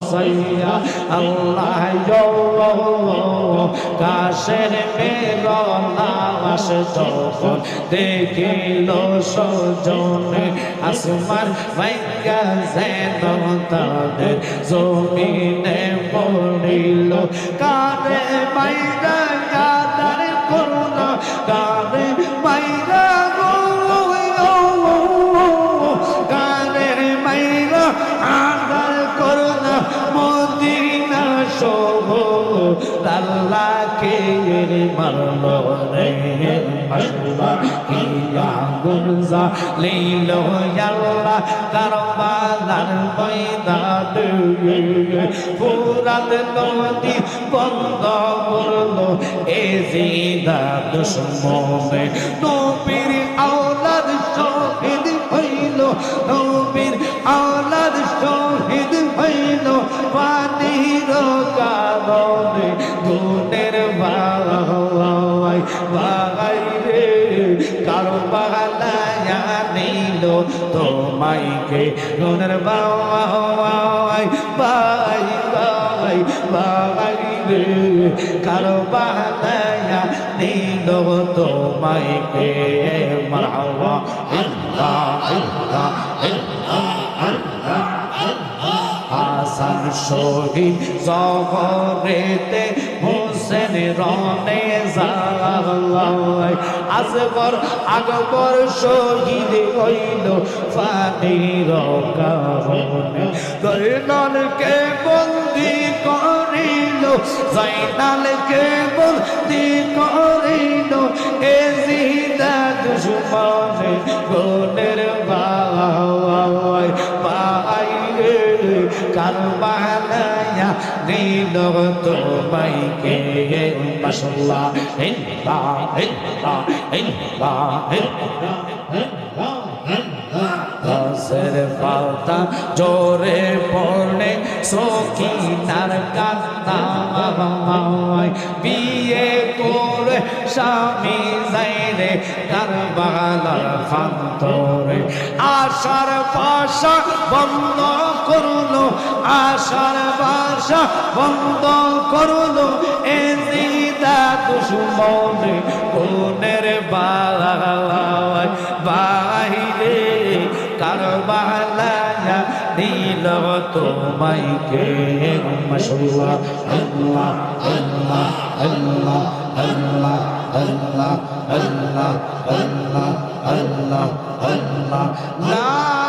সাইয়া আল্লাহ কাশের মেরলাশ যখন দেখিল সজনে আসমান ভাইয়া যেন তাদের জমিনে পড়িল কারে মাইরা কাদার করুণা কারে মাইরা আল্লাহকে মারল রে মাশাআল্লাহ কি আগুন জ্বালিল আল্লাহ কারবালার ময়দানে ফুরাত নদী বন্ধ করলো এ জিদা দুশমনে নবীর আওলাদ শহীদ হইল নবীর আওলাদ শহীদ হইল পানির কারণে গুণের ভাই ভাই রে কারবালায় নিল তোমাইকে গুণের ভাই ভাই ভাই ভাই রে কারবালায় নিল তোমাইকে মারহাবা আল্লাহ আল্লাহ আল্লাহ হাসান শহীদ জহরেতে হোসেন রনে যায় আসগর আকবর শহীদ হইল ফানির কারণে জয়নালকে বন্দি করিল জয়নালকে বন্দি করিল এ জিদা দুশমনে গুণের ভাই ভাই কারবালায় নিল তোমাইকে মাশাআল্লাহ ইল্লাহ ইল্লাহ ইল্লাহ গাছের পাতা জোরে পড়ে সখিনার কান্না বিয়ে করে স্বামী যাইরে কারবালার প্রান্তরে আশার ভাষা বন্ধ করলো আশার ভাষা বন্ধ করলো এ জিদা দুশমনে কোনের বালাই বাইরে কারবালায় নিল তোমাইকে মাশাআল্লাহ আল্লাহ আল্লাহ আল্লাহ আল্লাহ আল্লাহ আল্লাহ আল্লাহ আল্লাহ আল্লাহ